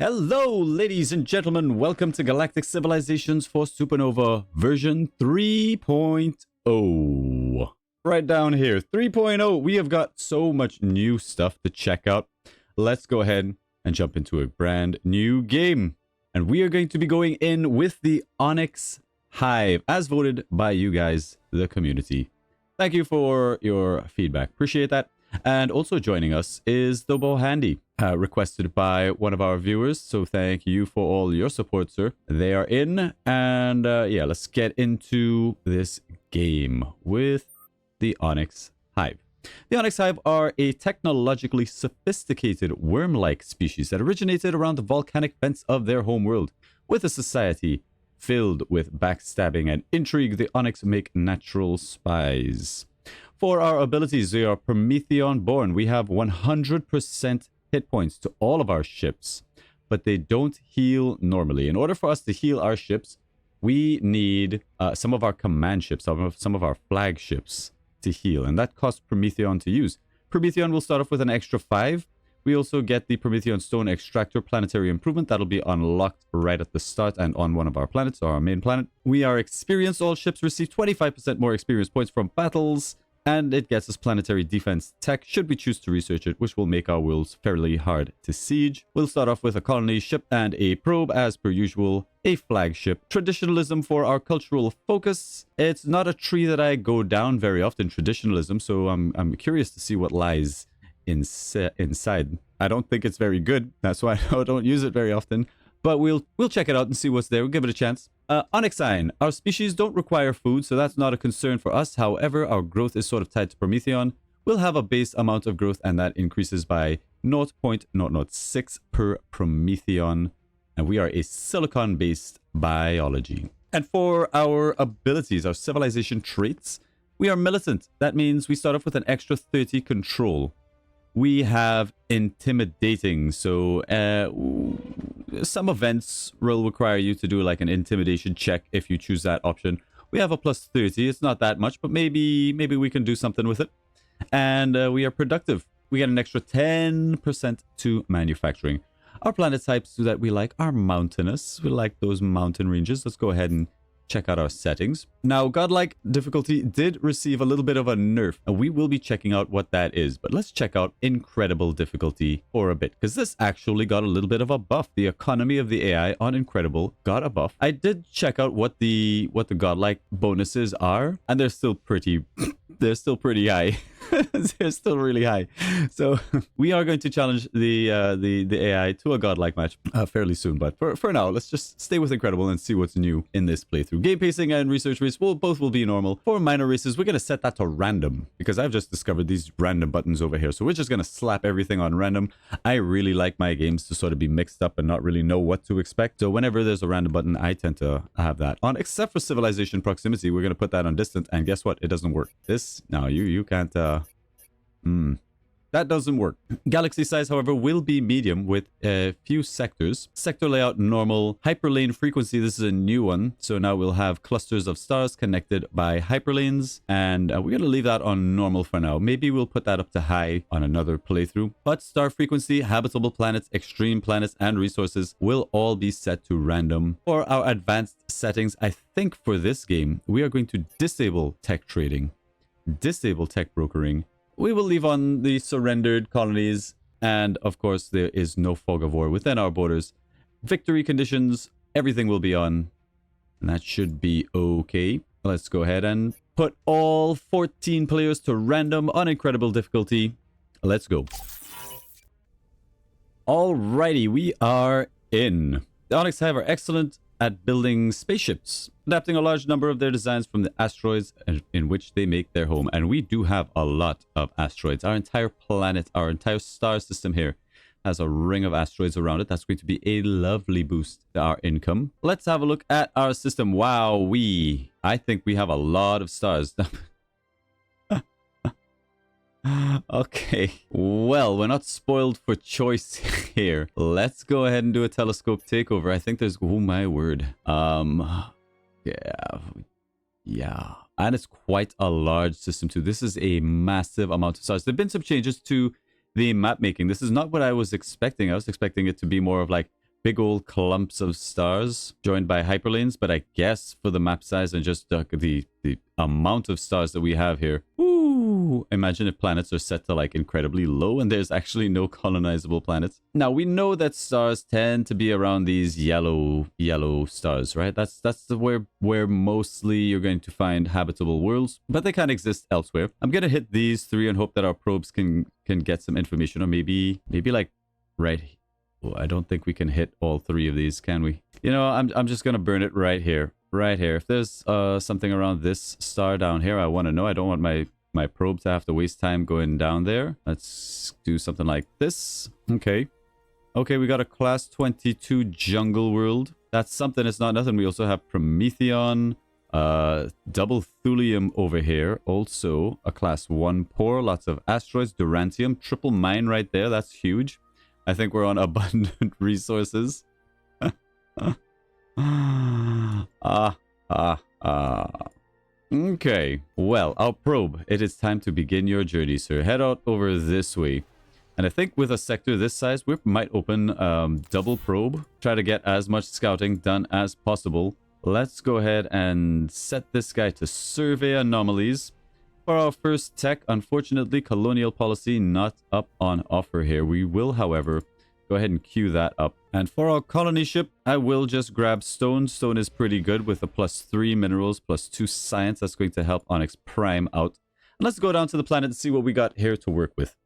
Hello, ladies and gentlemen. Welcome to Galactic Civilizations for Supernova version 3.0. Right down here, 3.0. We have got so much new stuff to check out. Let's go ahead and jump into a brand new game. And we are going to be going in with the Onyx Hive, as voted by you guys, the community. Thank you for your feedback. Appreciate that. And also joining us is the Bohandy, requested by one of our viewers. So thank you for all your support, sir. They are in. And yeah, let's get into this game with the Onyx Hive. The Onyx Hive are a technologically sophisticated worm-like species that originated around the volcanic vents of their homeworld. With a society filled with backstabbing and intrigue, the Onyx make natural spies. For our abilities, we are Prometheon born. We have 100% hit points to all of our ships, but they don't heal normally. In order for us to heal our ships, we need some of our command ships, some of our flagships to heal, and that costs Prometheon to use. Prometheon will start off with an extra 5. We also get the Prometheon Stone Extractor Planetary Improvement. That'll be unlocked right at the start and on one of our planets, or our main planet. We are experienced. All ships receive 25% more experience points from battles. And it gets us planetary defense tech should we choose to research it, which will make our worlds fairly hard to siege. We'll start off with a colony ship and a probe as per usual, a flagship. Traditionalism for our cultural focus. It's not a tree that I go down very often, traditionalism, so I'm curious to see what lies inside. I don't think it's very good, that's why I don't use it very often. But we'll check it out and see what's there. We'll give it a chance. Onyxine. Our species don't require food, so that's not a concern for us. However, our growth is sort of tied to Prometheon. We'll have a base amount of growth, and that increases by 0.006 per Prometheon. And we are a silicon-based biology. And for our abilities, our civilization traits, we are militant. That means we start off with an extra 30 control. We have intimidating, so some events will require you to do like an intimidation check if you choose that option. We have a plus 30. It's not that much, but maybe we can do something with it. And we are productive. We get an extra 10% to manufacturing. Our planet types that we like are mountainous. We like those mountain ranges. Let's go ahead and check out our settings. Now, godlike difficulty did receive a little bit of a nerf, and we will be checking out what that is. But let's check out incredible difficulty for a bit, because this actually got a little bit of a buff. The economy of the AI on incredible got a buff. I did check out what the godlike bonuses are, and they're still pretty they're still pretty high. They're still really high. So we are going to challenge the AI to a godlike match fairly soon. But for now, let's just stay with incredible and see what's new in this playthrough. Game pacing and research rates both will be normal. For minor races, we're going to set that to random, because I've just discovered these random buttons over here. So we're just going to slap everything on random. I really like my games to sort of be mixed up and not really know what to expect. So whenever there's a random button, I tend to have that on, except for civilization proximity. We're going to put that on distant, and guess what? It doesn't work. This, no, you can't, that doesn't work. Galaxy size, however, will be medium with a few sectors. Sector layout normal. Hyperlane frequency, this is a new one. So now we'll have clusters of stars connected by hyperlanes. And we're going to leave that on normal for now. Maybe we'll put that up to high on another playthrough. But star frequency, habitable planets, extreme planets, and resources will all be set to random. For our advanced settings, I think for this game, we are going to disable tech trading, disable tech brokering. We will leave on the surrendered colonies, and of course there is no fog of war within our borders. Victory conditions, everything will be on, and that should be okay. Let's go ahead and put all 14 players to random on incredible difficulty. Let's go. Alrighty, we are in. The Onyx Hive are excellent at building spaceships, adapting a large number of their designs from the asteroids in which they make their home. And we do have a lot of asteroids. Our entire planet, our entire star system here has a ring of asteroids around it. That's going to be a lovely boost to our income. Let's have a look at our system. Wow, I think we have a lot of stars. Okay, well, we're not spoiled for choice here. Let's go ahead and do a telescope takeover. I think there's, oh my word. Yeah. And it's quite a large system too. This is a massive amount of stars. There've been some changes to the map making. This is not what I was expecting. I was expecting it to be more of like big old clumps of stars joined by hyperlanes, but I guess for the map size and just the amount of stars that we have here, ooh, imagine if planets are set to like incredibly low and there's actually no colonizable planets. Now we know that stars tend to be around these yellow stars, right? That's where mostly you're going to find habitable worlds, but they can exist elsewhere. I'm gonna hit these three and hope that our probes can get some information, or maybe like right. Oh, I don't think we can hit all three of these, can we? You know, I'm just gonna burn it right here. Right here. If there's something around this star down here, I want to know. I don't want my probe to have to waste time going down there. Let's do something like this. Okay. Okay, we got a class 22 jungle world. That's something. It's not nothing. We also have Prometheon, double thulium over here. Also a class 1 pore. Lots of asteroids, durantium, triple mine right there. That's huge. I think we're on abundant resources. Okay, well, our probe, it is time to begin your journey, sir. Head out over this way. And I think with a sector this size, we might open double probe. Try to get as much scouting done as possible. Let's go ahead and set this guy to survey anomalies. For our first tech, unfortunately, colonial policy not up on offer here. We will, however, go ahead and queue that up. And for our colony ship, I will just grab stone. Stone is pretty good with a +3 minerals, +2 science. That's going to help Onyx Prime out. And let's go down to the planet and see what we got here to work with.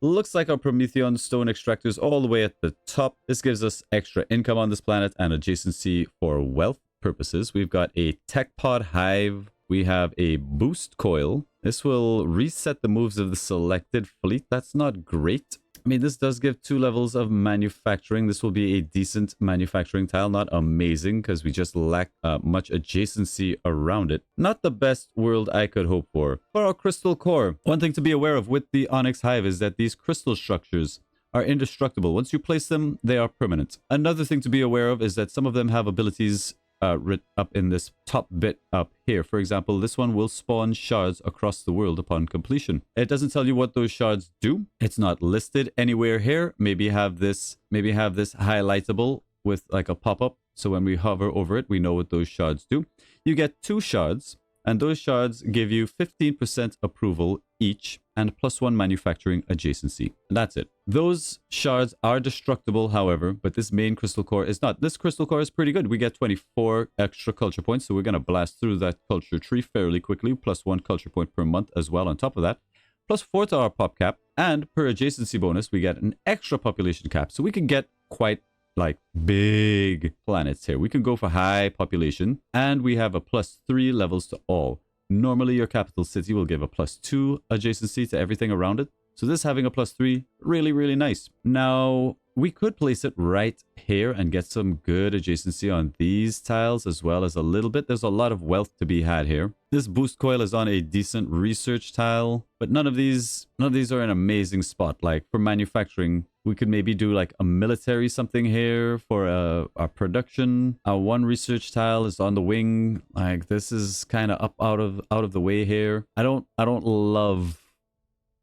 Looks like our Prometheon stone extractors all the way at the top. This gives us extra income on this planet and adjacency for wealth purposes. We've got a tech pod hive. We have a boost coil. This will reset the moves of the selected fleet. That's not great. I mean, this does give 2 levels of manufacturing. This will be a decent manufacturing tile. Not amazing, because we just lack much adjacency around it. Not the best world I could hope for. For our crystal core, one thing to be aware of with the Onyx Hive is that these crystal structures are indestructible. Once you place them, they are permanent. Another thing to be aware of is that some of them have abilities written up in this top bit up here. For example, this one will spawn shards across the world upon completion. It doesn't tell you what those shards do. It's not listed anywhere here. Maybe have this highlightable with like a pop-up, so when we hover over it, we know what those shards do. You get 2 shards, and those shards give you 15% approval each and +1 manufacturing adjacency. And that's it. Those shards are destructible, however, but this main crystal core is not. This crystal core is pretty good. We get 24 extra culture points, so we're going to blast through that culture tree fairly quickly, +1 culture point per month as well on top of that. +4 to our pop cap, and per adjacency bonus, we get an extra population cap, so we can get quite like big planets here. We can go for high population, and we have a +3 levels to all. Normally your capital city will give a +2 adjacency to everything around it, so this having a +3, really nice. Now we could place it right here and get some good adjacency on these tiles, as well as a little bit. There's a lot of wealth to be had here. This boost coil is on a decent research tile, but none of these are an amazing spot. Like for manufacturing, we could maybe do like a military something here for a production. Our one research tile is on the wing. Like this is kind of up out of the way here. I don't love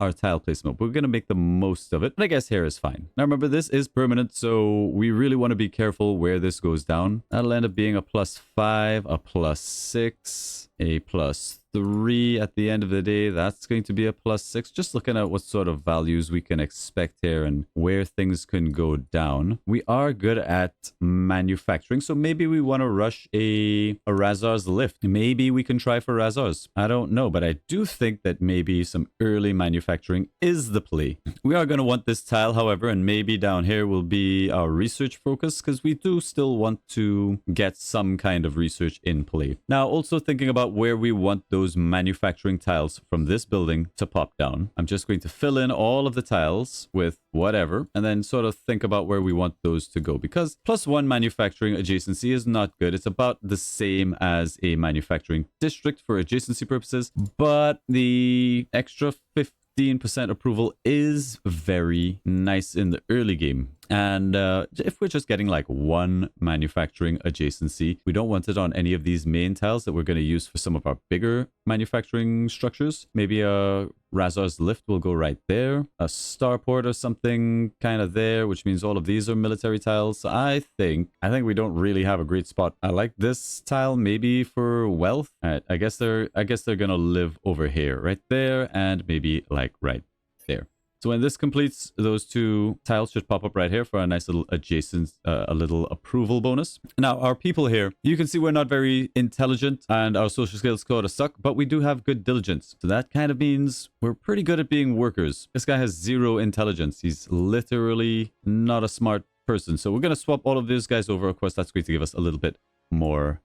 our tile placement, but we're going to make the most of it. But I guess here is fine. Now remember, this is permanent, so we really want to be careful where this goes down. That'll end up being a +5, a +6, a +3 at the end of the day. That's going to be a +6. Just looking at what sort of values we can expect here and where things can go down. We are good at manufacturing, so maybe we want to rush a Razar's lift. Maybe we can try for Razar's. I don't know, but I do think that maybe some early manufacturing is the play. We are going to want this tile, however, and maybe down here will be our research focus, because we do still want to get some kind of research in play. Now, also thinking about where we want those manufacturing tiles from this building to pop down. I'm just going to fill in all of the tiles with whatever, and then sort of think about where we want those to go, because +1 manufacturing adjacency is not good. It's about the same as a manufacturing district for adjacency purposes, but the extra 15% approval is very nice in the early game. And if we're just getting like one manufacturing adjacency, we don't want it on any of these main tiles that we're going to use for some of our bigger manufacturing structures. Maybe a Razor's Lift will go right there. A starport or something kind of there, which means all of these are military tiles. So I think we don't really have a great spot. I like this tile maybe for wealth. All right, I guess they're going to live over here, right there, and maybe like right there. So when this completes, those two tiles should pop up right here for a nice little adjacent, a little approval bonus. Now, our people here, you can see we're not very intelligent and our social skills sort of suck, but we do have good diligence. So that kind of means we're pretty good at being workers. This guy has 0 intelligence. He's literally not a smart person. So we're going to swap all of these guys over. Of course, that's going to give us a little bit more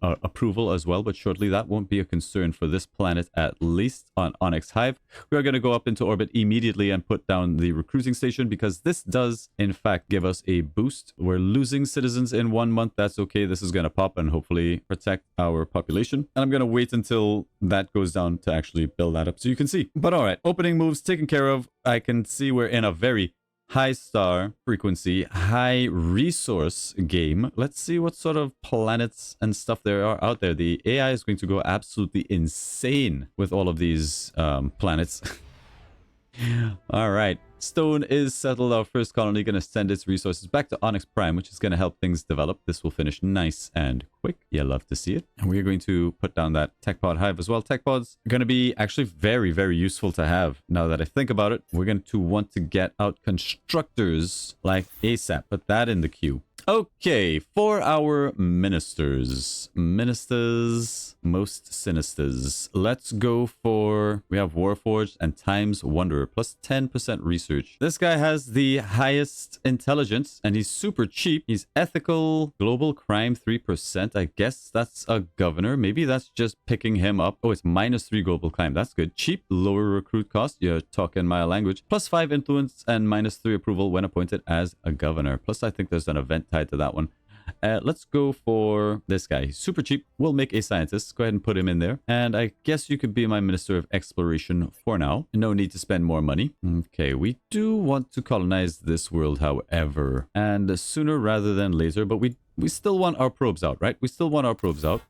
approval as well, but shortly that won't be a concern for this planet, at least on Onyx Hive. We are going to go up into orbit immediately and put down the recruiting station, because this does in fact give us a boost. We're losing citizens in 1 month. That's okay. This is going to pop and hopefully protect our population, and I'm going to wait until that goes down to actually build that up so you can see. But all right, opening moves taken care of. I can see we're in a very high star frequency, high resource game. Let's see what sort of planets and stuff there are out there. The AI is going to go absolutely insane with all of these planets. All right. Stone is settled. Our first colony going to send its resources back to Onyx Prime, which is going to help things develop. This will finish nice and quick. You love to see it. And we're going to put down that tech pod hive as well. Tech pods are going to be actually very, very useful to have. Now that I think about it, we're going to want to get out constructors like ASAP. Put that in the queue. Okay, for our ministers, most sinisters. Let's go for, we have Warforged and Times Wanderer, plus 10% research. This guy has the highest intelligence and he's super cheap. He's ethical, global crime 3%. I guess that's a governor. Maybe that's just picking him up. Oh, it's -3 global crime. That's good. Cheap, lower recruit cost. You're talking my language. Plus 5 influence and -3 approval when appointed as a governor. Plus, I think there's an event tied to that one. Let's go for this guy. He's super cheap. We'll make a scientist. Go ahead and put him in there. And I guess you could be my Minister of Exploration for now. No need to spend more money. Okay, we do want to colonize this world, however. And sooner rather than later. But we still want our probes out, right? We still want our probes out.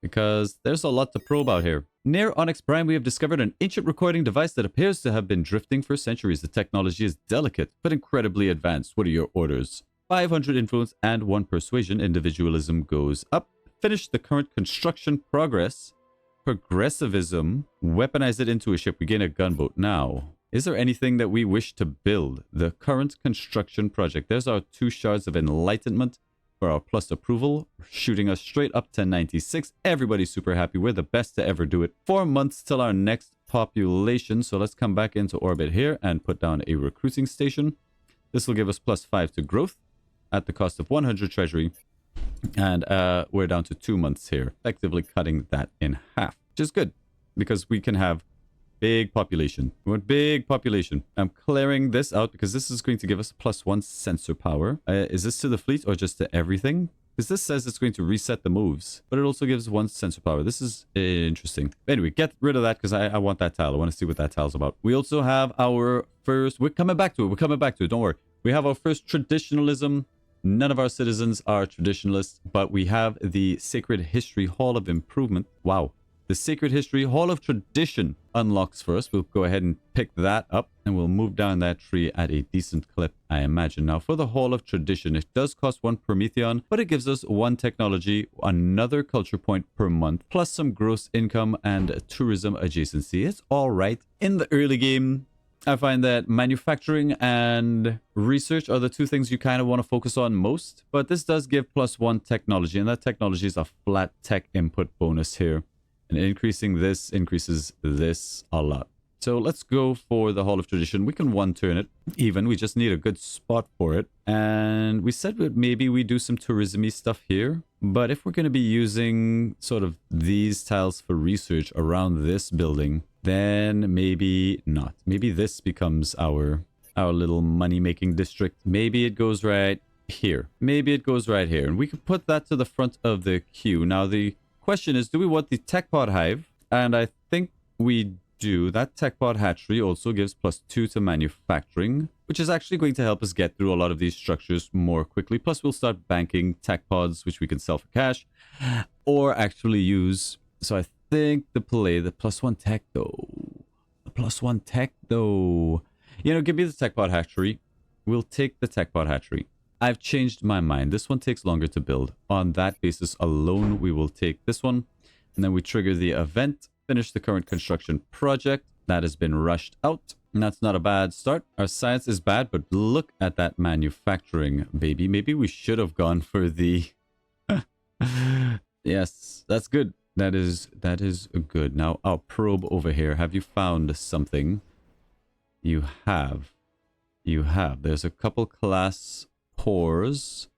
Because there's a lot to probe out here. Near Onyx Prime, we have discovered an ancient recording device that appears to have been drifting for centuries. The technology is delicate, but incredibly advanced. What are your orders? 500 influence and 1 persuasion. Individualism goes up. Finish the current construction progress. Progressivism. Weaponize it into a ship. We gain a gunboat. Now, is there anything that we wish to build? The current construction project. There's our 2 shards of enlightenment for our plus approval, shooting us straight up to 96. Everybody's super happy. We're the best to ever do it. 4 months till our next population. So let's come back into orbit here and put down a recruiting station. This will give us plus 5 to growth at the cost of 100 treasury. And we're down to 2 months here, effectively cutting that in half, which is good because we can have big population. We want big population. I'm clearing this out because this is going to give us plus 1 sensor power. Is this to the fleet or just to everything? Because this says it's going to reset the moves, but it also gives 1 sensor power. This is interesting. Anyway, get rid of that because I want that tile. I want to see what that tile's about. We also have our first... We're coming back to it. We're coming back to it. Don't worry. We have our first traditionalism. None of our citizens are traditionalists, but we have the Sacred History Hall of Improvement. Wow. The Sacred History Hall of Tradition unlocks for us. We'll go ahead and pick that up and we'll move down that tree at a decent clip, I imagine. Now, for the Hall of Tradition, it does cost 1 Prometheon, but it gives us 1 technology, another culture point per month, plus some gross income and tourism adjacency. It's all right. In the early game, I find that manufacturing and research are the 2 things you kind of want to focus on most, but this does give plus 1 technology, and that technology is a flat tech input bonus here. And increasing this increases this a lot. So let's go for the Hall of Tradition. We can 1-turn it even. We just need a good spot for it. And we said that maybe we do some tourism-y stuff here. But if we're going to be using sort of these tiles for research around this building, then maybe not. Maybe this becomes our little money-making district. Maybe it goes right here. Maybe it goes right here. And we can put that to the front of the queue. Now, the question is, do we want the tech pod hive? And I think we do, that tech pod hatchery also gives +2 to manufacturing, which is actually going to help us get through a lot of these structures more quickly. Plus, we'll start banking tech pods, which we can sell for cash or actually use. So I think the +1 tech though. The +1 tech though. You know, give me the tech pod hatchery. We'll take the tech pod hatchery. I've changed my mind. This one takes longer to build. On that basis alone, we will take this one. And then we trigger the event, finish the current construction project. That has been rushed out. And that's not a bad start. Our science is bad, but look at that manufacturing, baby. Maybe we should have gone for the... Yes, that's good. That is good. Now, our probe over here. Have you found something? You have. You have. There's a couple class pores.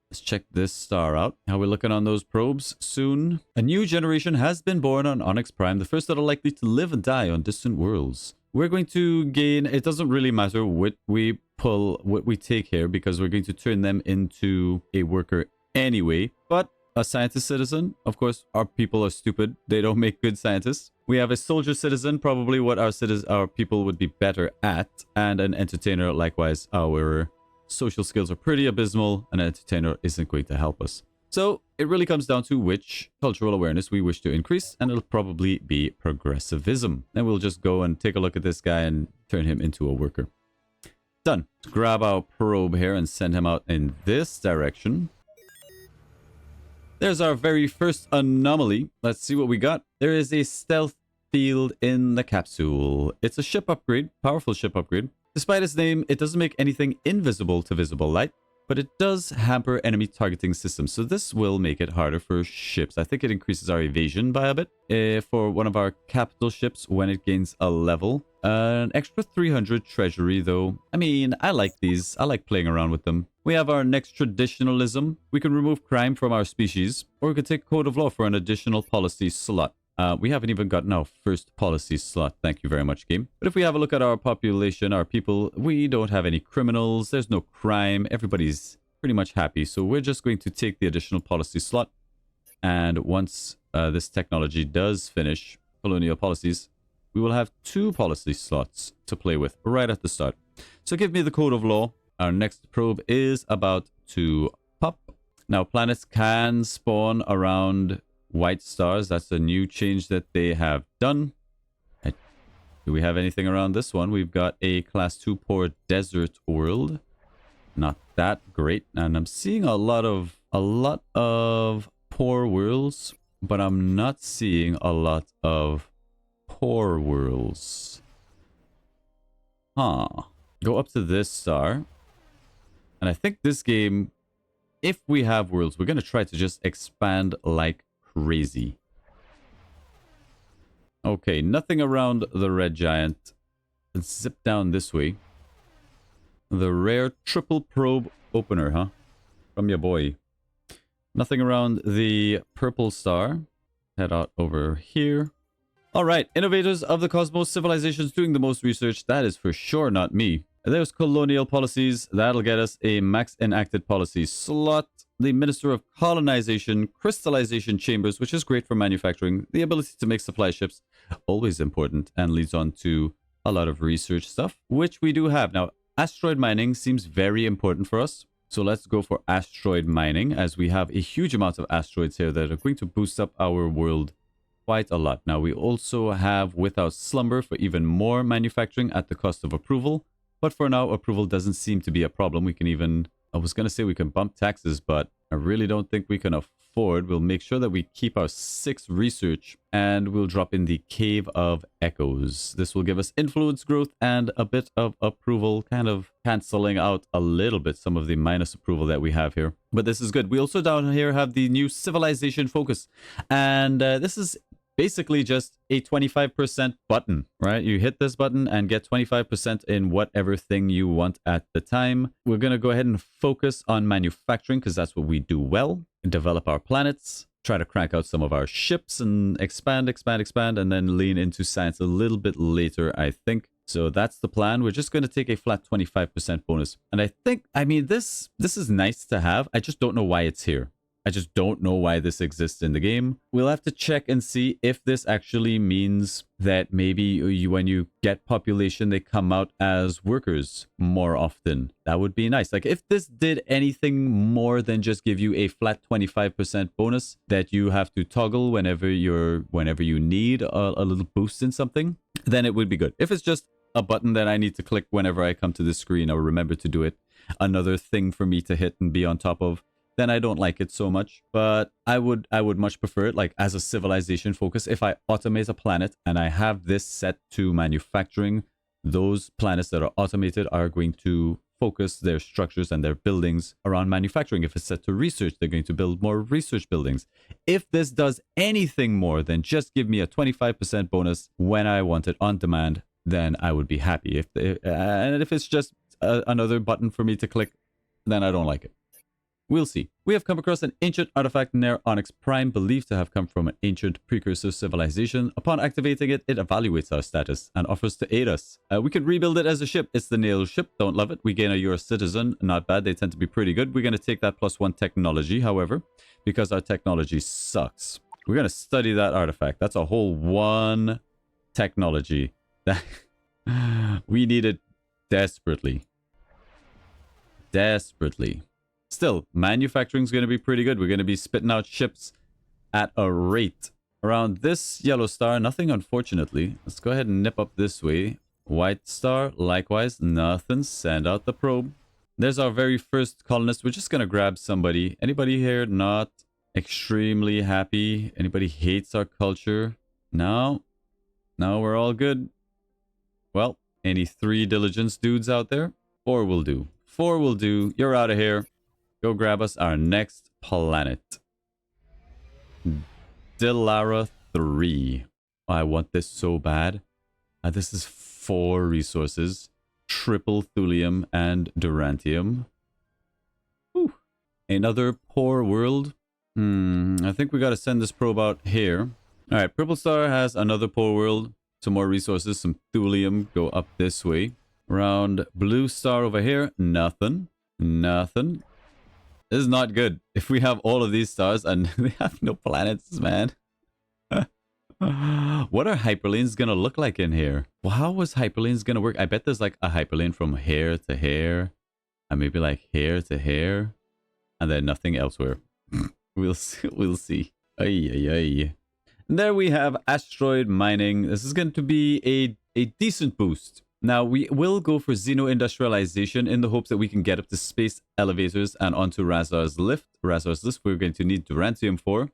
Let's check this star out. How we looking on those probes? Soon. A new generation has been born on Onyx Prime, the first that are likely to live and die on distant worlds. We're going to gain... It doesn't really matter what we pull, what we take here, because we're going to turn them into a worker anyway. But a scientist citizen, of course, our people are stupid. They don't make good scientists. We have a soldier citizen, probably what our people would be better at. And an entertainer, likewise. Our social skills are pretty abysmal. An entertainer isn't going to help us. So it really comes down to which cultural awareness we wish to increase, and it'll probably be progressivism. Then we'll just go and take a look at this guy and turn him into a worker. Done. Let's grab our probe here and send him out in this direction. There's our very first anomaly. Let's see what we got. There is a stealth field in the capsule. It's a ship upgrade, powerful ship upgrade. Despite its name, it doesn't make anything invisible to visible light, but it does hamper enemy targeting systems. So this will make it harder for ships. I think it increases our evasion by a bit for one of our capital ships when it gains a level. An extra 300 treasury though. I mean, I like these. I like playing around with them. We have our next traditionalism. We can remove crime from our species, or we could take code of law for an additional policy slot. We haven't even gotten our first policy slot. Thank you very much, game. But if we have a look at our population, our people, we don't have any criminals. There's no crime. Everybody's pretty much happy. So we're just going to take the additional policy slot. And once this technology does finish, colonial policies, we will have 2 policy slots to play with right at the start. So give me the code of law. Our next probe is about to pop. Now, planets can spawn around white stars. That's a new change that they have done. Do we have anything around this one? We've got a class 2 poor desert world. Not that great. And I'm seeing a lot of poor worlds, but I'm not seeing a lot of poor worlds. Huh. Go up to this star. And I think this game, if we have worlds, we're going to try to just expand like crazy. Okay, nothing around the red giant. Let's zip down this way. The rare triple probe opener, huh? From your boy. Nothing around the purple star. Head out over here. All right, innovators of the cosmos, civilizations doing the most research. That is for sure not me. There's colonial policies. That'll get us a max enacted policy slot. The Minister of Colonization, crystallization chambers, which is great for manufacturing. The ability to make supply ships, always important, and leads on to a lot of research stuff, which we do have. Now, asteroid mining seems very important for us. So let's go for asteroid mining, as we have a huge amount of asteroids here that are going to boost up our world quite a lot. Now, we also have Without Slumber for even more manufacturing at the cost of approval. But for now, approval doesn't seem to be a problem. We can even... I was going to say we can bump taxes, but I really don't think we can afford. We'll make sure that we keep our 6 research, and we'll drop in the Cave of Echoes. This will give us influence growth and a bit of approval, kind of canceling out a little bit some of the minus approval that we have here. But this is good. We also down here have the new civilization focus, and this is basically just a 25% button, right? You hit this button and get 25% in whatever thing you want at the time. We're going to go ahead and focus on manufacturing because that's what we do well. Develop our planets, try to crank out some of our ships and expand, and then lean into science a little bit later, I think. So that's the plan. We're just going to take a flat 25% bonus. And I think, I mean, this is nice to have. I just don't know why it's here. I just don't know why this exists in the game. We'll have to check and see if this actually means that maybe when you get population, they come out as workers more often. That would be nice. Like if this did anything more than just give you a flat 25% bonus that you have to toggle whenever you need a little boost in something, then it would be good. If it's just a button that I need to click whenever I come to this screen, I'll remember to do it. Another thing for me to hit and be on top of, then I don't like it so much. But I would much prefer it like as a civilization focus. If I automate a planet and I have this set to manufacturing, those planets that are automated are going to focus their structures and their buildings around manufacturing. If it's set to research, they're going to build more research buildings. If this does anything more than just give me a 25% bonus when I want it on demand, then I would be happy. And if it's just another button for me to click, then I don't like it. We'll see. We have come across an ancient artifact near Onyx Prime, believed to have come from an ancient precursor civilization. Upon activating it, it evaluates our status and offers to aid us. We could rebuild it as a ship. It's the nail ship. Don't love it. We gain a Euro citizen. Not bad. They tend to be pretty good. We're going to take that +1 technology, however, because our technology sucks. We're going to study that artifact. That's a whole 1 technology that we needed desperately. Desperately. Still, manufacturing is going to be pretty good. We're going to be spitting out ships at a rate. Around this yellow star, nothing, unfortunately. Let's go ahead and nip up this way. White star, likewise, nothing. Send out the probe. There's our very first colonist. We're just going to grab somebody. Anybody here not extremely happy? Anybody hates our culture? No? No, we're all good. Well, any 3 diligence dudes out there? 4 will do. 4 will do. You're out of here. Go grab us our next planet. Dilara 3. Oh, I want this so bad. This is 4 resources. Triple thulium and durantium. Whew. Another poor world. I think we got to send this probe out here. Alright, Purple Star has another poor world. Some more resources. Some thulium. Go up this way. Around Blue Star over here. Nothing. Nothing. This is not good. If we have all of these stars and they have no planets, man. What are hyperlanes gonna look like in here? Well, how is hyperlanes gonna work? I bet there's like a hyperlane from hair to hair. And maybe like hair to hair. And then nothing elsewhere. We'll see. We'll see. Ay, ay, ay. And there we have asteroid mining. This is going to be a decent boost. Now, we will go for xeno-industrialization in the hopes that we can get up to space elevators and onto Razar's lift. Razar's lift we're going to need durantium for.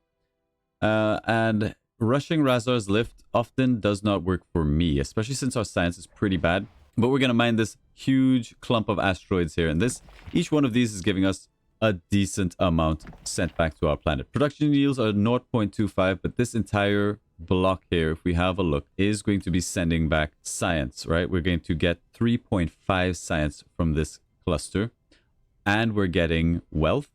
And rushing Razar's lift often does not work for me, especially since our science is pretty bad. But we're going to mine this huge clump of asteroids here. And each one of these is giving us a decent amount sent back to our planet. Production yields are 0.25, but this entire block here, if we have a look, is going to be sending back science, right? We're going to get 3.5 science from this cluster, and we're getting wealth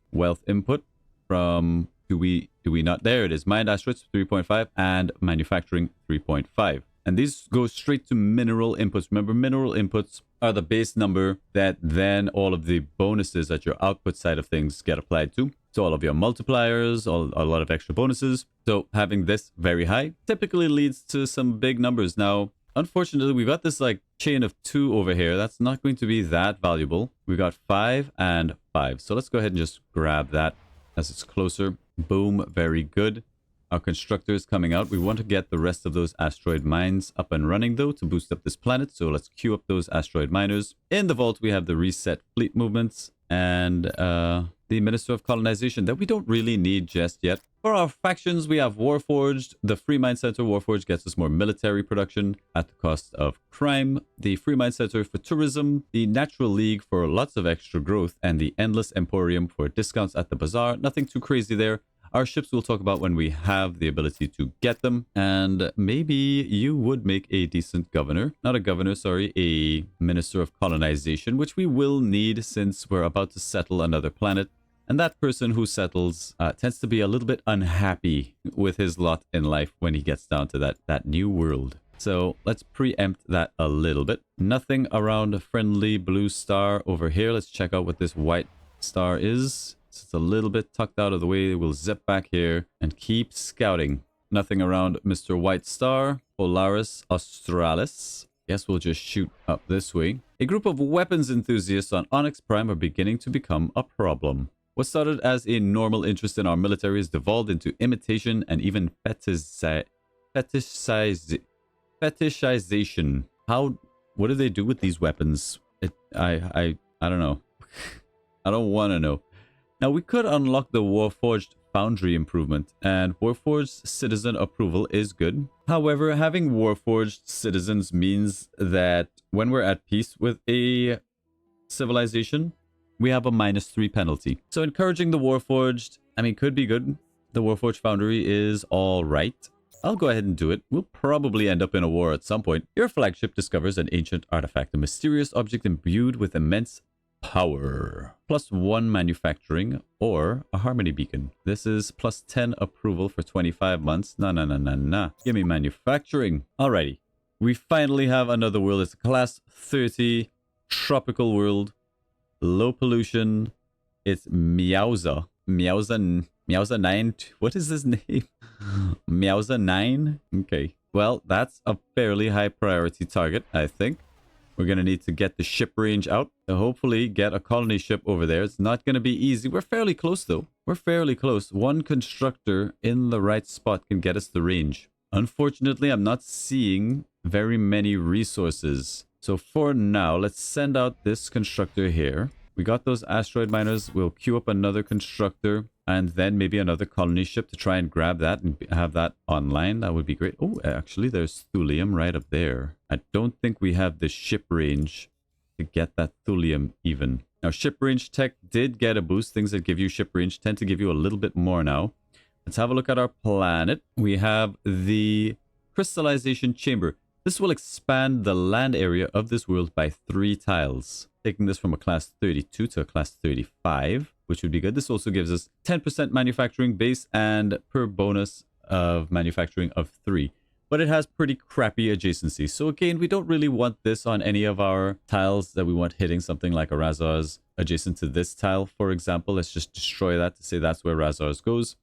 input from do we not, there it is, mined asteroids 3.5 and manufacturing 3.5, and these go straight to mineral inputs. Remember, mineral inputs are the base number that then all of the bonuses at your output side of things get applied to. So all of your multipliers, a lot of extra bonuses. So having this very high typically leads to some big numbers. Now, unfortunately, we've got this like chain of 2 over here. That's not going to be that valuable. We got 5 and 5. So let's go ahead and just grab that as it's closer. Boom, very good. Our constructor is coming out. We want to get the rest of those asteroid mines up and running, though, to boost up this planet. So let's queue up those asteroid miners. In the vault, we have the reset fleet movements and the Minister of Colonization that we don't really need just yet. For our factions, we have Warforged. The Free Mind Center Warforged gets us more military production at the cost of crime. The Free Mind Center for tourism. The Natural League for lots of extra growth. And the Endless Emporium for discounts at the bazaar. Nothing too crazy there. Our ships we'll talk about when we have the ability to get them. And maybe you would make a decent governor. Not a governor, sorry. A Minister of Colonization, which we will need since we're about to settle another planet. And that person who settles tends to be a little bit unhappy with his lot in life when he gets down to that new world. So let's preempt that a little bit. Nothing around a friendly blue star over here. Let's check out what this white star is. us. It's a little bit tucked out of the way. We'll zip back here and keep scouting. Nothing around Mr. White Star, Polaris Australis. Guess we'll just shoot up this way. A group of weapons enthusiasts on Onyx Prime are beginning to become a problem. What started as a normal interest in our military has devolved into imitation and even fetishization. What do they do with these weapons? I don't know. I don't want to know. Now, we could unlock the Warforged Foundry improvement, and Warforged Citizen approval is good. However, having Warforged Citizens means that when we're at peace with a civilization, we have a -3 penalty. So encouraging the Warforged, I mean, could be good. The Warforged Foundry is all right. I'll go ahead and do it. We'll probably end up in a war at some point. Your flagship discovers an ancient artifact, a mysterious object imbued with immense power. +1 manufacturing or a harmony beacon. This is +10 approval for 25 months. Nah. Give me manufacturing. Alrighty. We finally have another world. It's a class 30 tropical world. Low pollution. It's Meowza. Meowza 9. What is his name? Meowza 9? Okay. Well, that's a fairly high priority target, I think. We're going to need to get the ship range out to hopefully get a colony ship over there. It's not going to be easy. We're fairly close, though. We're fairly close. One constructor in the right spot can get us the range. Unfortunately, I'm not seeing very many resources. So for now, let's send out this constructor here. We got those asteroid miners. We'll queue up another constructor and then maybe another colony ship to try and grab that and have that online. That would be great. Oh, actually, there's thulium right up there. I don't think we have the ship range to get that thulium even. Now, ship range tech did get a boost. Things that give you ship range tend to give you a little bit more now. Let's have a look at our planet. We have the crystallization chamber. This will expand the land area of this world by 3 tiles, taking this from a class 32 to a class 35, which would be good. This also gives us 10% manufacturing base and per bonus of manufacturing of 3. But it has pretty crappy adjacency. So again, we don't really want this on any of our tiles that we want hitting something like a Razars adjacent to this tile, for example. Let's just destroy that to say that's where Razars goes.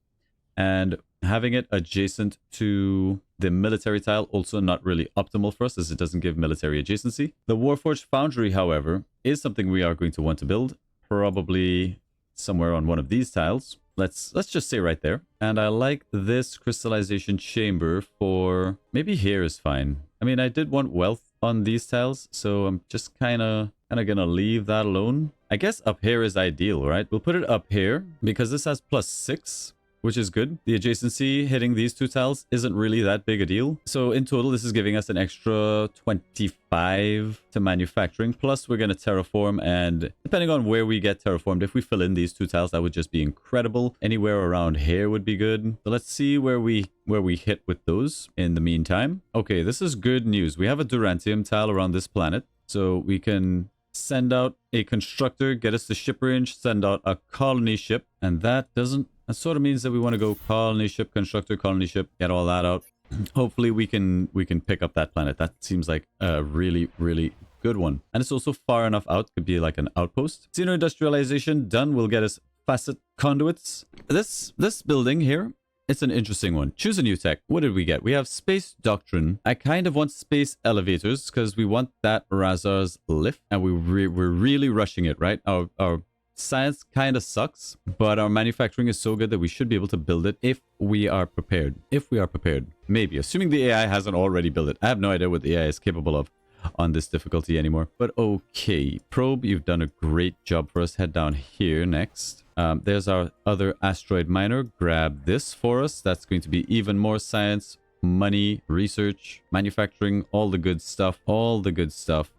And having it adjacent to the military tile also not really optimal for us as it doesn't give military adjacency. The Warforged Foundry, however, is something we are going to want to build, probably somewhere on one of these tiles. Let's just say right there. And I like this crystallization chamber for maybe here is fine. I mean, I did want wealth on these tiles, so I'm just kind of gonna leave that alone. I guess up here is ideal, right? We'll put it up here because this has +6. Which is good. The adjacency hitting these 2 tiles isn't really that big a deal. So in total, this is giving us an extra 25 to manufacturing. Plus, we're going to terraform. And depending on where we get terraformed, if we fill in these 2 tiles, that would just be incredible. Anywhere around here would be good. So let's see where we hit with those in the meantime. Okay, this is good news. We have a Durantium tile around this planet. So we can send out a constructor, get us the ship range, send out a colony ship. And that sort of means that we want to go colony ship, constructor, colony ship, get all that out. Hopefully we can pick up that planet. That seems like a really, really good one. And it's also far enough out. Could be like an outpost. Xeno industrialization done will get us facet conduits. This building here, it's an interesting one. Choose a new tech. What did we get? We have space doctrine. I kind of want space elevators because we want that Razars lift. And we're really rushing it, right? Our science kind of sucks, but our manufacturing is so good that we should be able to build it if we are prepared. Maybe, assuming the AI hasn't already built it. I have no idea what the AI is capable of on this difficulty anymore. But okay, probe, you've done a great job for us. Head down here next. There's our other asteroid miner. Grab this for us. That's going to be even more science, money, research, manufacturing, all the good stuff.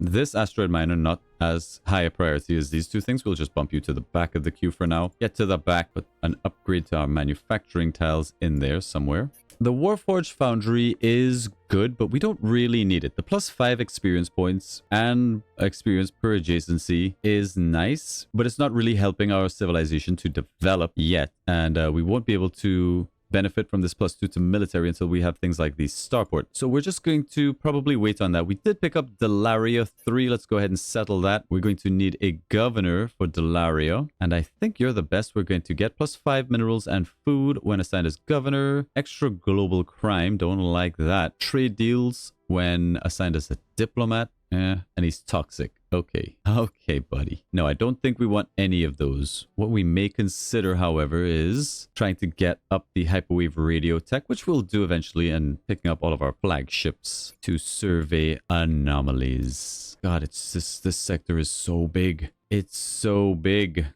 This asteroid miner, not as high a priority as these 2 things. We'll just bump you to the back of the queue for now. Get to the back, put an upgrade to our manufacturing tiles in there somewhere. The Warforged Foundry is good, but we don't really need it. The +5 experience points and experience per adjacency is nice, but it's not really helping our civilization to develop yet. And we won't be able to benefit from this +2 to military until we have things like the starport. So we're just going to probably wait on that. We did pick up Delaria 3. Let's go ahead and settle that. We're going to need a governor for Delaria. And I think you're the best we're going to get. +5 minerals and food when assigned as governor. Extra global crime. Don't like that. Trade deals when assigned as a diplomat. And he's toxic. Okay. Okay, buddy. No, I don't think we want any of those. What we may consider, however, is trying to get up the hyperwave radio tech, which we'll do eventually, and picking up all of our flagships to survey anomalies. God, it's just, this sector is so big. It's so big.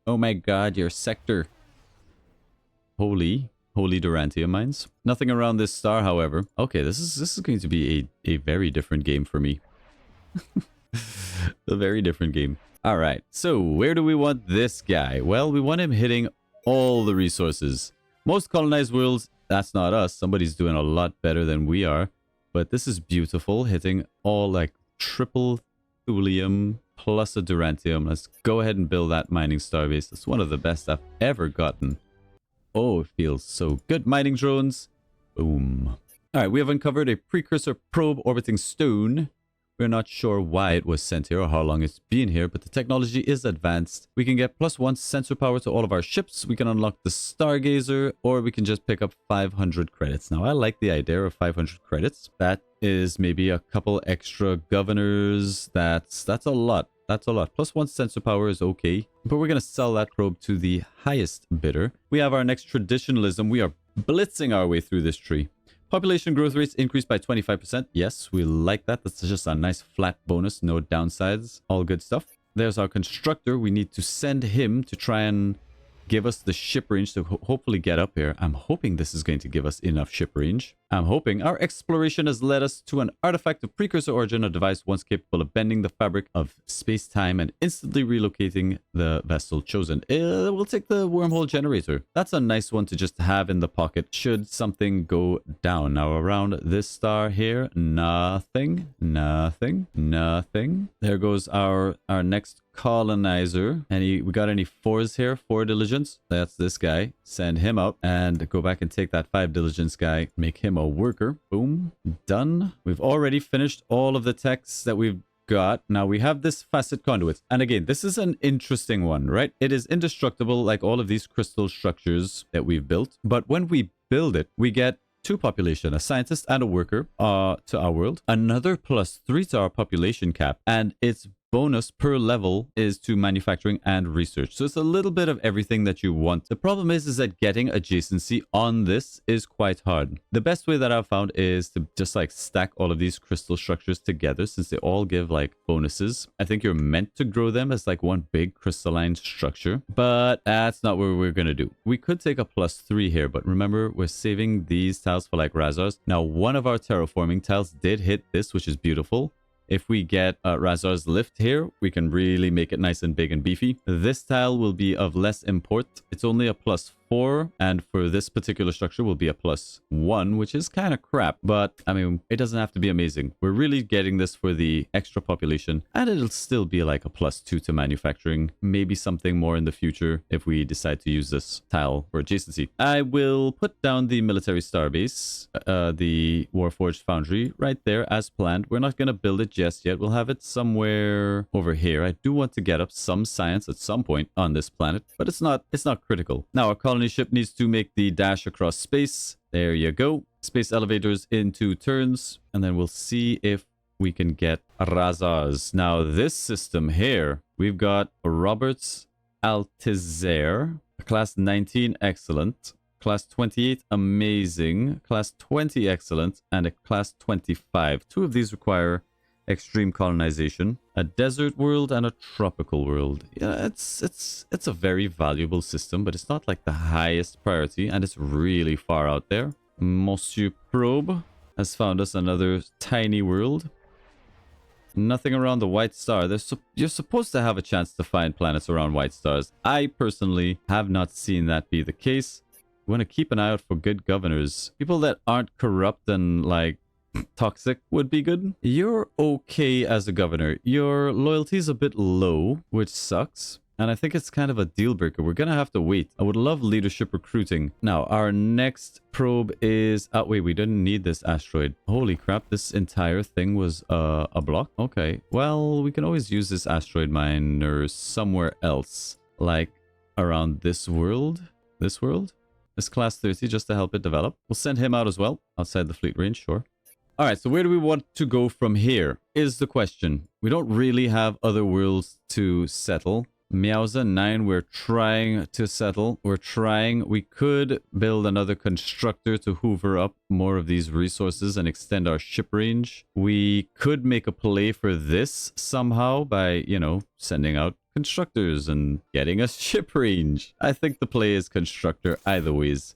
Oh my God, your sector. Holy Durantia mines. Nothing around this star, however. Okay, this is going to be a very different game for me. A very different game. All right, so where do we want this guy? Well, we want him hitting all the resources. Most colonized worlds, that's not us. Somebody's doing a lot better than we are. But this is beautiful, hitting all like triple thulium plus a durantium. Let's go ahead and build that mining starbase. It's one of the best I've ever gotten. Oh, it feels so good. Mining drones. Boom. All right, we have uncovered a precursor probe orbiting stone. We're not sure why it was sent here or how long it's been here, but the technology is advanced. We can get +1 sensor power to all of our ships. We can unlock the Stargazer, or we can just pick up 500 credits. Now, I like the idea of 500 credits. That is maybe a couple extra governors. That's a lot. That's a lot. +1 sensor power is okay, but we're going to sell that probe to the highest bidder. We have our next traditionalism. We are blitzing our way through this tree. Population growth rates increased by 25%. Yes, we like that. That's just a nice flat bonus. No downsides. All good stuff. There's our constructor. We need to send him to try and give us the ship range to hopefully get up here. I'm hoping this is going to give us enough ship range. I'm hoping. Our exploration has led us to an artifact of precursor origin, a device once capable of bending the fabric of space-time and instantly relocating the vessel chosen. We'll take the wormhole generator. That's a nice one to just have in the pocket should something go down. Now around this star here, nothing. There goes our next colonizer. We got any 4s here? 4 diligence. That's this guy. Send him up and go back and take that 5 diligence guy. Make him a worker. Boom. Done. We've already finished all of the techs that we've got. Now we have this facet conduit. And again, this is an interesting one, right? It is indestructible like all of these crystal structures that we've built. But when we build it, we get 2 population, a scientist and a worker to our world. Another +3 to our population cap. And its bonus per level is to manufacturing and research. So it's a little bit of everything that you want. The problem is that getting adjacency on this is quite hard. The best way that I've found is to just like stack all of these crystal structures together since they all give like bonuses. I think you're meant to grow them as like one big crystalline structure, but that's not what we're going to do. We could take a +3 here, but remember we're saving these tiles for like Razars. Now one of our terraforming tiles did hit this, which is beautiful. If we get Razar's lift here, we can really make it nice and big and beefy. This tile will be of less import. It's only a +4, and for this particular structure will be a +1, which is kind of crap. But, I mean, it doesn't have to be amazing. We're really getting this for the extra population, and it'll still be like a +2 to manufacturing. Maybe something more in the future if we decide to use this tile for adjacency. I will put down the military starbase, the Warforged Foundry, right there as planned. We're not going to build it just yet. We'll have it somewhere over here. I do want to get up some science at some point on this planet, but it's not critical. Now our colony ship needs to make the dash across space. There you go. Space elevators in 2 turns, and then we'll see if we can get Razars. Now this system here, we've got Roberts Altizer, class 19 excellent, class 28 amazing, class 20 excellent, and a class 25. 2 of these require extreme colonization, a desert world and a tropical world. Yeah, it's a very valuable system, but it's not like the highest priority, and it's really far out there. Monsieur Probe has found us another tiny world. Nothing around the white star. You're supposed to have a chance to find planets around white stars. I personally have not seen that be the case. We want to keep an eye out for good governors. People that aren't corrupt and like toxic would be good. You're okay as a governor. Your loyalty is a bit low, which sucks. And I think it's kind of a deal breaker. We're going to have to wait. I would love leadership recruiting. Now, our next probe is... Oh, wait, we didn't need this asteroid. Holy crap, this entire thing was a block? Okay, well, we can always use this asteroid miner somewhere else. Like around this world? This world? This class 30 just to help it develop. We'll send him out as well. Outside the fleet range, sure. All right, so where do we want to go from here is the question. We don't really have other worlds to settle. Meowza 9, we're trying to settle. We're trying. We could build another constructor to hoover up more of these resources and extend our ship range. We could make a play for this somehow by, you know, sending out constructors and getting a ship range. I think the play is constructor either ways.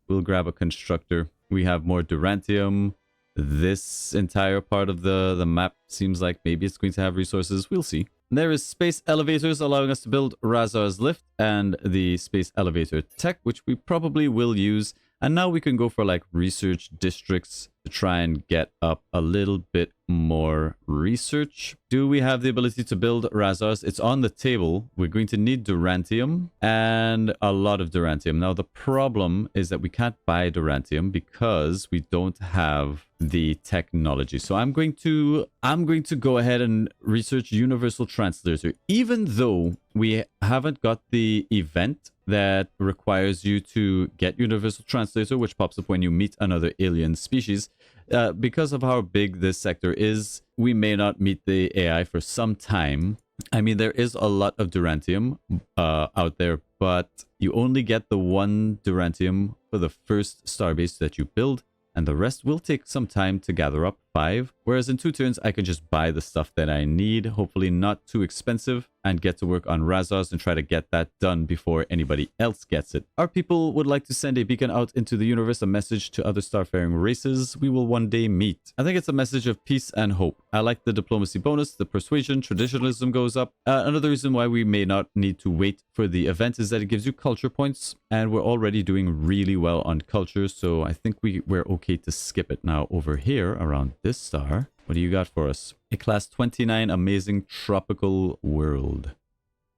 We'll grab a constructor. We have more Durantium. This entire part of the map seems like maybe it's going to have resources. We'll see. There is space elevators allowing us to build Razar's lift and the space elevator tech, which we probably will use. And now we can go for like research districts to try and get up a little bit more research. Do we have the ability to build Razars? It's on the table. We're going to need Durantium and a lot of Durantium. Now, the problem is that we can't buy Durantium because we don't have the technology. So I'm going to go ahead and research Universal Translator. Even though we haven't got the event that requires you to get Universal Translator, which pops up when you meet another alien species. Because of how big this sector is, we may not meet the AI for some time. I mean, there is a lot of Durantium out there, but you only get the one Durantium for the first starbase that you build, and the rest will take some time to gather up 5. Whereas in 2 turns, I can just buy the stuff that I need, hopefully not too expensive, and get to work on Razars and try to get that done before anybody else gets it. Our people would like to send a beacon out into the universe, a message to other starfaring races we will one day meet. I think it's a message of peace and hope. I like the diplomacy bonus, the persuasion, traditionalism goes up. Another reason why we may not need to wait for the event is that it gives you culture points, and we're already doing really well on culture, so I think we're okay to skip it. Now over here around this star, what do you got for us? A class 29 amazing tropical world.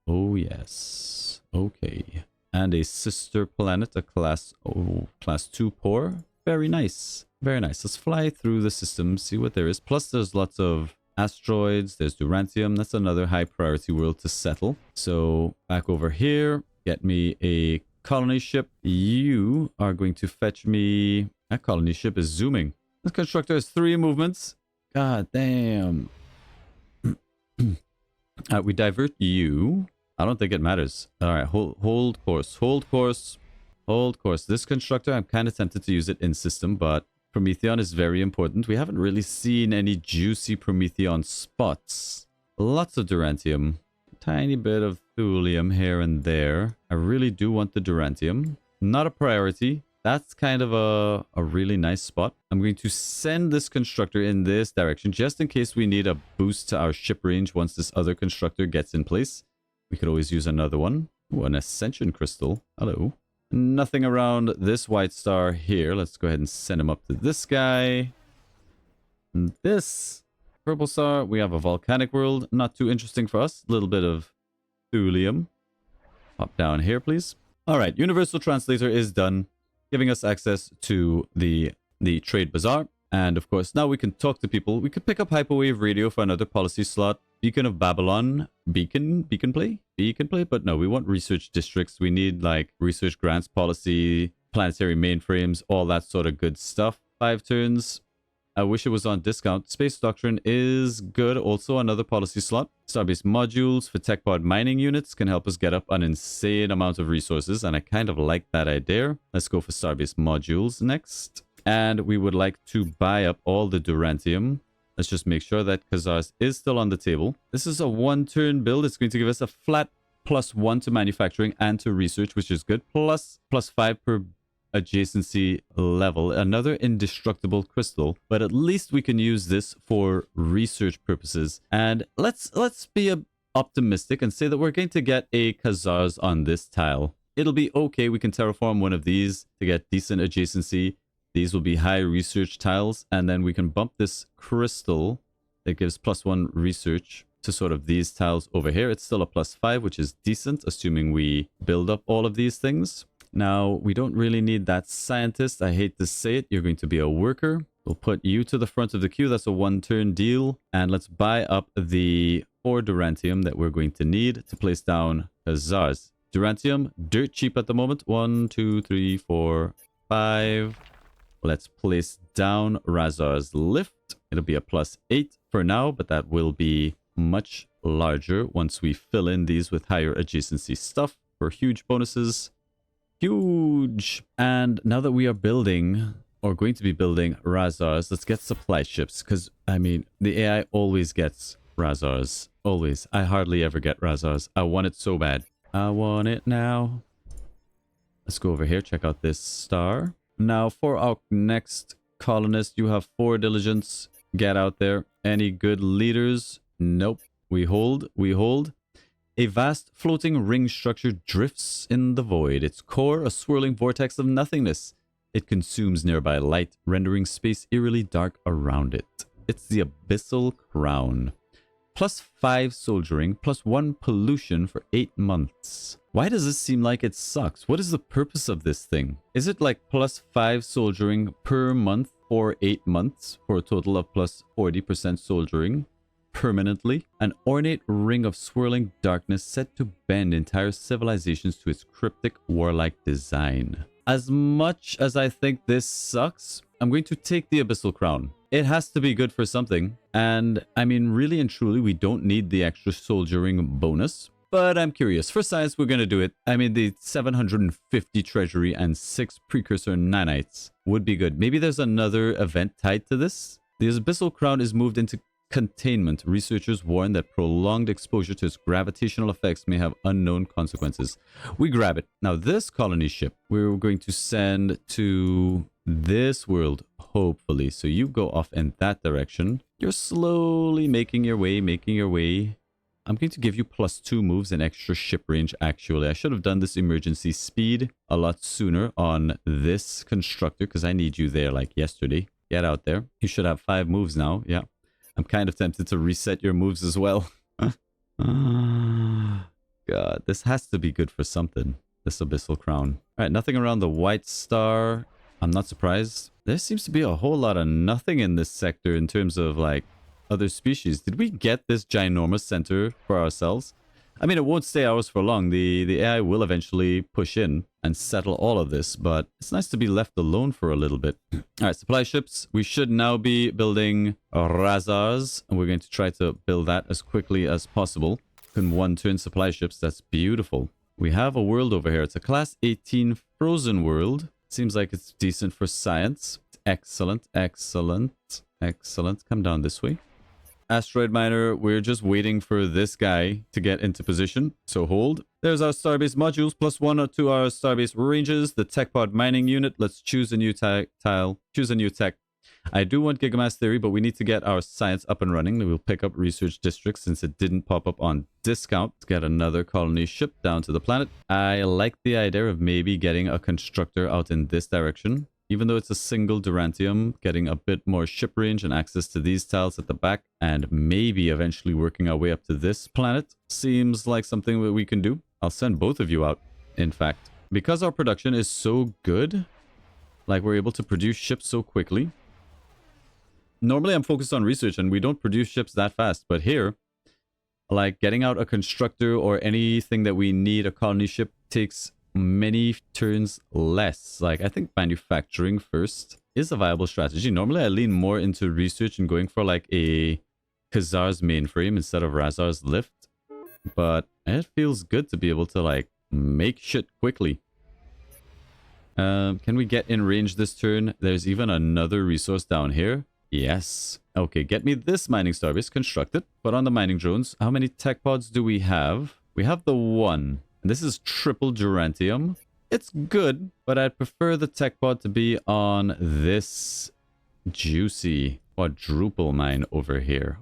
Oh yes. Okay. And a sister planet, a class 2 poor. Very nice. Very nice. Let's fly through the system, see what there is. Plus there's lots of asteroids. There's Durantium. That's another high priority world to settle. So back over here, get me a colony ship. You are going to fetch me... That colony ship is zooming. This constructor has 3 movements. God damn. We divert you. I don't think it matters. All right, hold course. Hold course. Hold course. This constructor, I'm kind of tempted to use it in system, but Prometheon is very important. We haven't really seen any juicy Prometheon spots. Lots of Durantium. Tiny bit of thulium here and there. I really do want the Durantium. Not a priority. That's kind of a really nice spot. I'm going to send this constructor in this direction just in case we need a boost to our ship range once this other constructor gets in place. We could always use another one. Ooh, an ascension crystal. Hello. Nothing around this white star here. Let's go ahead and send him up to this guy. And this purple star, we have a volcanic world. Not too interesting for us. A little bit of thulium. Pop down here, please. All right, Universal Translator is done, giving us access to the trade bazaar. And of course, now we can talk to people. We could pick up hyperwave radio for another policy slot. Beacon of Babylon. Beacon play, but no, we want research districts. We need like research grants policy, planetary mainframes, all that sort of good stuff. 5 turns. I wish it was on discount. Space Doctrine is good. Also another policy slot. Starbase modules for tech pod mining units can help us get up an insane amount of resources, and I kind of like that idea. Let's go for Starbase modules next. And we would like to buy up all the Durantium. Let's just make sure that Khazars is still on the table. This is a 1-turn build. It's going to give us a flat +1 to manufacturing and to research, which is good. +5 per adjacency level. Another indestructible crystal, but at least we can use this for research purposes. And let's be optimistic and say that we're going to get a Khazars on this tile. It'll be okay. We can terraform one of these to get decent adjacency. These will be high research tiles, and then we can bump this crystal that gives +1 research to sort of these tiles over here. It's still a +5, which is decent, assuming we build up all of these things. Now, we don't really need that scientist. I hate to say it. You're going to be a worker. We'll put you to the front of the queue. That's a 1-turn deal. And let's buy up the 4 Durantium that we're going to need to place down Hussars. Durantium, dirt cheap at the moment. 1, 2, 3, 4, 5. Let's place down Razar's lift. It'll be a +8 for now, but that will be much larger once we fill in these with higher adjacency stuff for huge bonuses. Huge! And now that we are building, or going to be building Razars, let's get supply ships. Because, I mean, the AI always gets Razars. Always. I hardly ever get Razars. I want it so bad. I want it now. Let's go over here, check out this star. Now, for our next colonist, you have 4 diligence. Get out there. Any good leaders? Nope. We hold. We hold. A vast floating ring structure drifts in the void. Its core, a swirling vortex of nothingness. It consumes nearby light, rendering space eerily dark around it. It's the Abyssal Crown. +5 soldiering, +1 pollution for 8 months. Why does this seem like it sucks? What is the purpose of this thing? Is it like +5 soldiering per month for 8 months for a total of +40% soldiering permanently? An ornate ring of swirling darkness set to bend entire civilizations to its cryptic warlike design. As much as I think this sucks, I'm going to take the Abyssal Crown. It has to be good for something. And I mean, really and truly, we don't need the extra soldiering bonus. But I'm curious. For science, we're going to do it. I mean, the 750 treasury and 6 precursor nanites would be good. Maybe there's another event tied to this. The Abyssal Crown is moved into containment. Researchers warn that prolonged exposure to its gravitational effects may have unknown consequences. We grab it. Now, this colony ship, we're going to send to this world, hopefully. So you go off in that direction. You're slowly making your way, I'm going to give you +2 moves and extra ship range, actually. I should have done this emergency speed a lot sooner on this constructor, because I need you there like yesterday. Get out there. You should have 5 moves now. Yeah. I'm kind of tempted to reset your moves as well. God, this has to be good for something. This Abyssal Crown. All right, nothing around the White Star. I'm not surprised. There seems to be a whole lot of nothing in this sector in terms of, like, other species. Did we get this ginormous center for ourselves? I mean, it won't stay ours for long. The AI will eventually push in and settle all of this, but it's nice to be left alone for a little bit. All right, supply ships. We should now be building Razars, and we're going to try to build that as quickly as possible. In 1-turn supply ships, that's beautiful. We have a world over here. It's a class 18 frozen world. Seems like it's decent for science. Excellent, excellent, excellent. Come down this way. Asteroid miner, we're just waiting for this guy to get into position, so hold. There's our starbase modules, +1 to our starbase ranges. The tech pod mining unit, let's choose a new tile, choose a new tech. I do want Gigamass Theory, but we need to get our science up and running. We'll pick up Research District since it didn't pop up on discount. Let's get another colony ship down to the planet. I like the idea of maybe getting a constructor out in this direction. Even though it's a single Durantium, getting a bit more ship range and access to these tiles at the back, and maybe eventually working our way up to this planet, seems like something that we can do. I'll send both of you out, in fact. Because our production is so good, like we're able to produce ships so quickly. Normally I'm focused on research and we don't produce ships that fast, but here, like getting out a constructor or anything that we need, a colony ship, takes many turns less. Like, I think manufacturing first is a viable strategy. Normally I lean more into research and going for like a Khazar's mainframe instead of Razar's lift, but it feels good to be able to like make shit quickly. Can we get in range this turn? There's even another resource down here. Yes. Okay, get me this mining starbase constructed. Put on the mining drones. How many tech pods do we have? We have the 1. This is triple Durantium. It's good, but I'd prefer the tech pod to be on this juicy quadruple mine over here.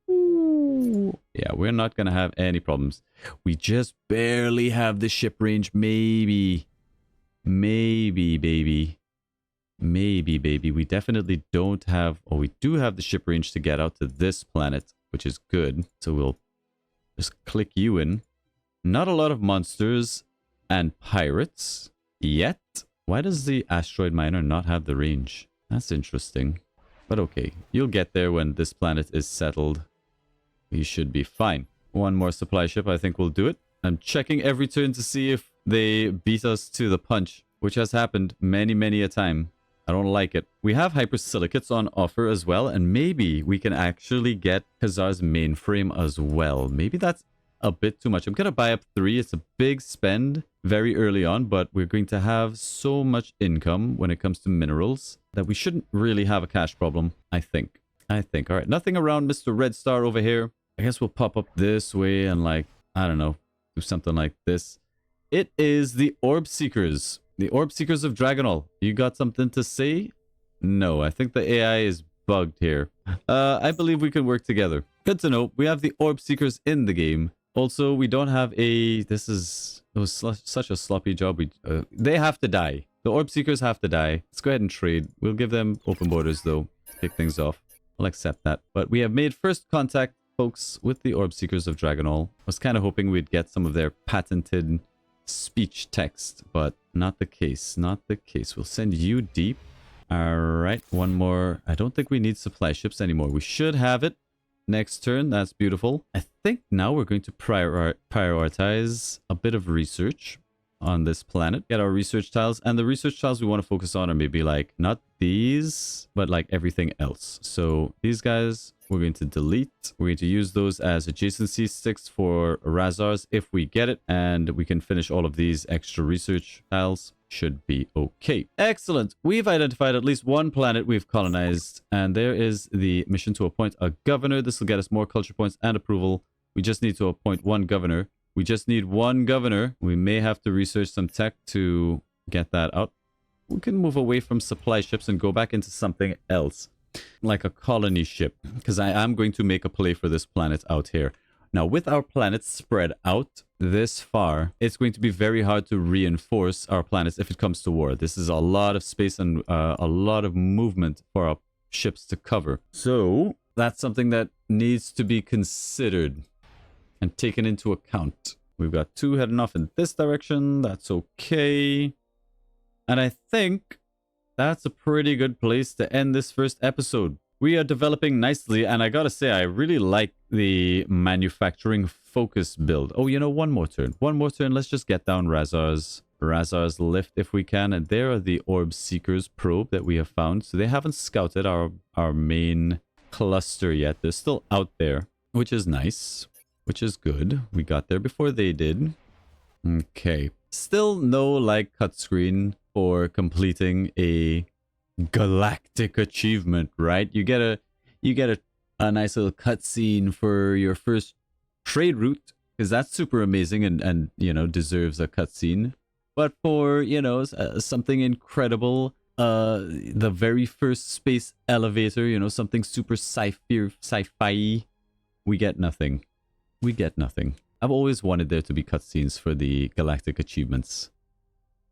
Ooh. Yeah, we're not going to have any problems. We just barely have the ship range. Maybe, baby. Maybe, baby. We definitely don't have... Oh, we do have the ship range to get out to this planet. which is good. So we'll just click you in. Not a lot of monsters and pirates yet. Why does the asteroid miner not have the range? That's interesting. But okay, you'll get there when this planet is settled. You should be fine. One more supply ship, I think we'll do it. I'm checking every turn to see if they beat us to the punch, which has happened many a time. I don't like it. We have hypersilicates on offer as well, and maybe we can actually get Khazar's mainframe as well. Maybe that's a bit too much. I'm going to buy up 3. It's a big spend very early on, but we're going to have so much income when it comes to minerals that we shouldn't really have a cash problem, I think. All right, nothing around Mr. Red Star over here. I guess we'll pop up this way and like, I don't know, do something like this. It is the Orb Seekers. The Orb Seekers of Dragonol. You got something to say? No, I think the AI is bugged here. I believe we can work together. Good to know. We have the Orb Seekers in the game. Also, we don't have a... It was such a sloppy job. They have to die. The Orb Seekers have to die. Let's go ahead and trade. We'll give them open borders, though. Kick things off. I'll accept that. But we have made first contact, folks, with the Orb Seekers of Dragonol. I was kind of hoping we'd get some of their patented speech text, but not the case. Not the case. We'll send you deep. All right. One more. I don't think we need supply ships anymore. We should have it next turn. That's beautiful. I think now we're going to prioritize a bit of research on this planet. Get our research tiles, and the research tiles we want to focus on are maybe like not these, but like everything else. So these guys we're going to delete. We're going to use those as adjacency sticks for Razars if we get it, and we can finish all of these extra research tiles. Should be okay. Excellent. We've identified at least one planet we've colonized, and there is the mission to appoint a governor. This will get us more culture points and approval. We just need to appoint one governor. We just need one governor. We may have to research some tech to get that out. We can move away from supply ships and go back into something else, like a colony ship, because I am going to make a play for this planet out here. Now, with our planets spread out this far, it's going to be very hard to reinforce our planets if it comes to war. This is a lot of space and a lot of movement for our ships to cover. So that's something that needs to be considered and taken into account. We've got 2 heading off in this direction. That's okay. And I think that's a pretty good place to end this first episode. We are developing nicely, and I gotta say, I really like the manufacturing focus build. Oh, you know, one more turn. One more turn. Let's just get down Razar's lift if we can. And there are the Orb Seekers probe that we have found. So they haven't scouted our main cluster yet. They're still out there, which is nice, which is good. We got there before they did. Okay. Still no like cut screen for completing a galactic achievement, right? You get a nice little cutscene for your first trade route, because that's super amazing and you know, deserves a cutscene. But for, you know, something incredible, the very first space elevator, you know, something super sci-fi, we get nothing. We get nothing. I've always wanted there to be cutscenes for the galactic achievements,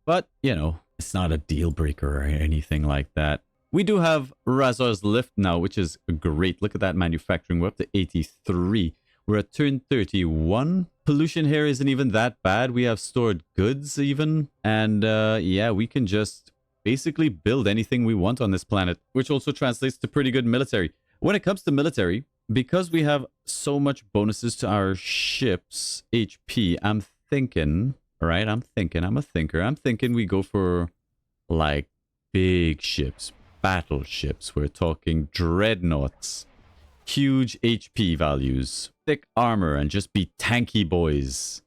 but you know, it's not a deal breaker or anything like that. We do have Razar's lift now, which is great. Look at that manufacturing. We're up to 83. We're at turn 31. Pollution here isn't even that bad. We have stored goods even. And yeah, we can just basically build anything we want on this planet, which also translates to pretty good military. When it comes to military, because we have so much bonuses to our ships, HP, I'm thinking... Right, I'm a thinker. I'm thinking we go for like big ships, battleships. We're talking dreadnoughts, huge HP values, thick armor, and just be tanky boys.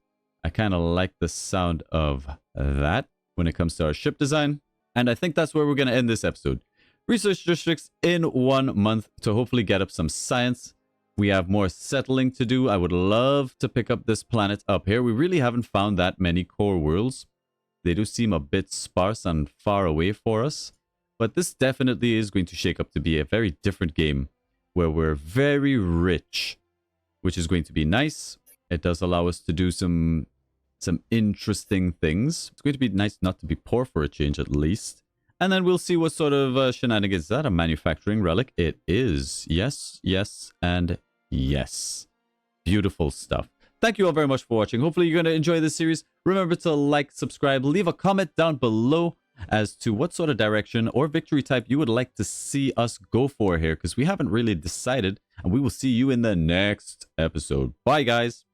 I kind of like the sound of that when it comes to our ship design. And I think that's where we're going to end this episode. Research districts in 1 month to hopefully get up some science. We have more settling to do. I would love to pick up this planet up here. We really haven't found that many core worlds. They do seem a bit sparse and far away for us. But this definitely is going to shake up to be a very different game where we're very rich, which is going to be nice. It does allow us to do some interesting things. It's going to be nice not to be poor for a change at least. And then we'll see what sort of shenanigans. Is that a manufacturing relic? It is. Yes, yes, and Yes. Beautiful stuff. Thank you all very much for watching. Hopefully you're going to enjoy this series. Remember to like, subscribe, leave a comment down below as to what sort of direction or victory type you would like to see us go for here, because we haven't really decided, and we will see you in the next episode. Bye, guys.